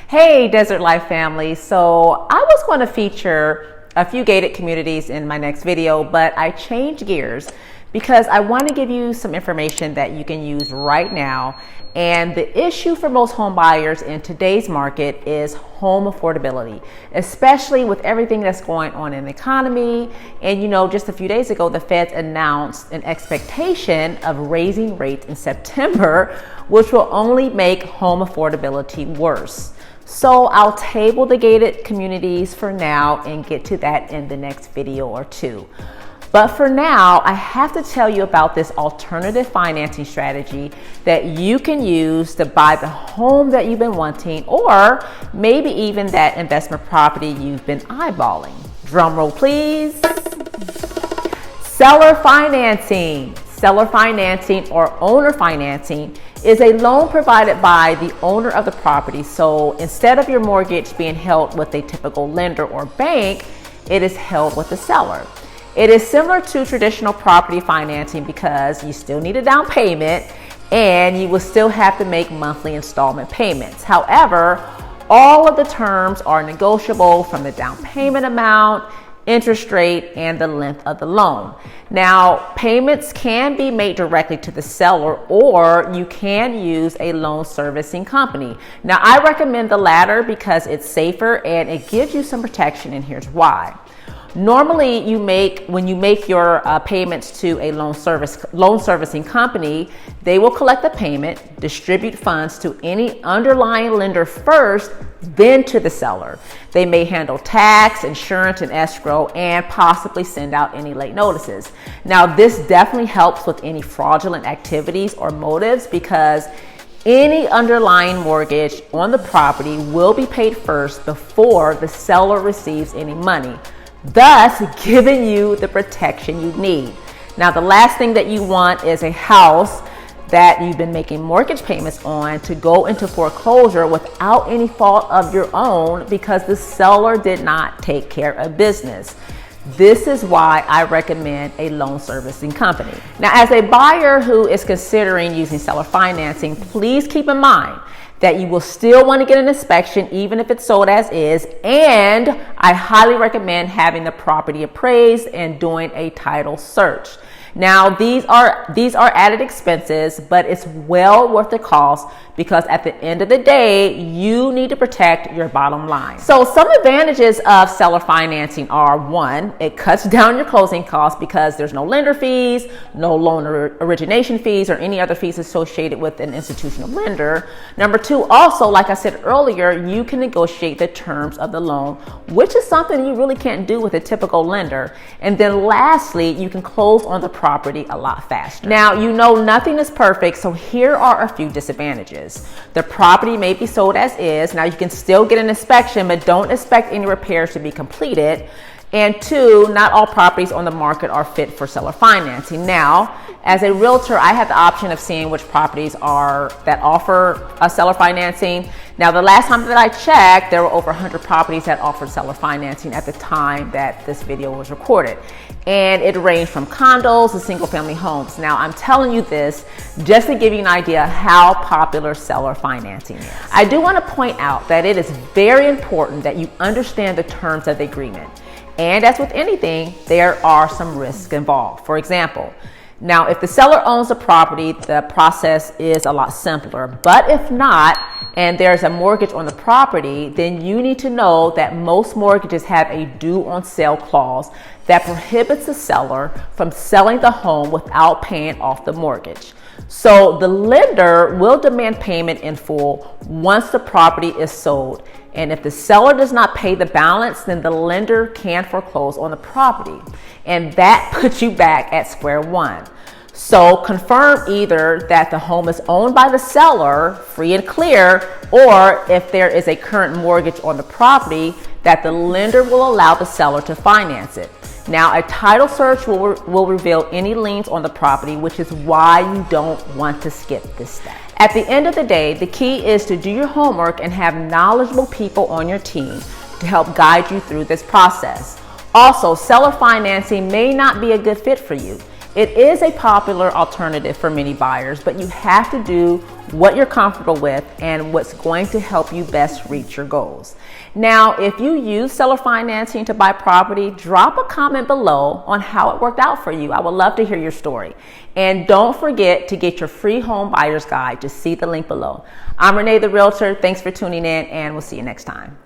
Hey, Desert Life family. So I was going to feature a few gated communities in my next video, but I changed gears because I want to give you some information that you can use right now. And the issue for most home buyers in today's market is home affordability, especially with everything that's going on in the economy. And just a few days ago, the Fed announced an expectation of raising rates in September, which will only make home affordability worse. So I'll table the gated communities for now and get to that in the next video or two. But for now, I have to tell you about this alternative financing strategy that you can use to buy the home that you've been wanting, or maybe even that investment property you've been eyeballing. Drum roll, please. Seller financing. Seller financing or owner financing is a loan provided by the owner of the property. So instead of your mortgage being held with a typical lender or bank, it is held with the seller. It is similar to traditional property financing because you still need a down payment and you will still have to make monthly installment payments. However, all of the terms are negotiable, from the down payment amount, interest rate, and the length of the loan. Now, payments can be made directly to the seller, or you can use a loan servicing company. Now, I recommend the latter because it's safer and it gives you some protection, and here's why. Normally, when you make your payments to a loan servicing company, they will collect the payment, distribute funds to any underlying lender first, then to the seller. They may handle tax, insurance, and escrow, and possibly send out any late notices. Now, this definitely helps with any fraudulent activities or motives because any underlying mortgage on the property will be paid first before the seller receives any money, thus giving you the protection you need. Now, the last thing that you want is a house that you've been making mortgage payments on to go into foreclosure without any fault of your own because the seller did not take care of business. This is why I recommend a loan servicing company. Now, as a buyer who is considering using seller financing, please keep in mind that you will still want to get an inspection even if it's sold as is, and I highly recommend having the property appraised and doing a title search. Now, these are added expenses, but it's well worth the cost because at the end of the day, you need to protect your bottom line. So some advantages of seller financing are: one, it cuts down your closing costs because there's no lender fees, no loan origination fees, or any other fees associated with an institutional lender. Number two, also, like I said earlier, you can negotiate the terms of the loan, which is something you really can't do with a typical lender. And then lastly, you can close on the property a lot faster. Now, nothing is perfect, so here are a few disadvantages. The property may be sold as is. Now, you can still get an inspection, but don't expect any repairs to be completed. And two, not all properties on the market are fit for seller financing. Now, as a realtor, I have the option of seeing which properties that offer a seller financing. Now, the last time that I checked, there were over 100 properties that offered seller financing at the time that this video was recorded. And it ranged from condos to single family homes. Now, I'm telling you this just to give you an idea how popular seller financing is. I do want to point out that it is very important that you understand the terms of the agreement. And as with anything, there are some risks involved. For example, now, if the seller owns the property, the process is a lot simpler. But if not, and there's a mortgage on the property, then you need to know that most mortgages have a due on sale clause that prohibits the seller from selling the home without paying off the mortgage. So the lender will demand payment in full once the property is sold. And if the seller does not pay the balance, then the lender can foreclose on the property. And that puts you back at square one. So confirm either that the home is owned by the seller, free and clear, or if there is a current mortgage on the property, that the lender will allow the seller to finance it. Now, a title search will reveal any liens on the property, which is why you don't want to skip this step. At the end of the day, the key is to do your homework and have knowledgeable people on your team to help guide you through this process. Also, seller financing may not be a good fit for you. It is a popular alternative for many buyers, but you have to do what you're comfortable with and what's going to help you best reach your goals. Now, if you use seller financing to buy property, drop a comment below on how it worked out for you. I would love to hear your story. And don't forget to get your free home buyer's guide. Just see the link below. I'm Renee the Realtor. Thanks for tuning in, and we'll see you next time.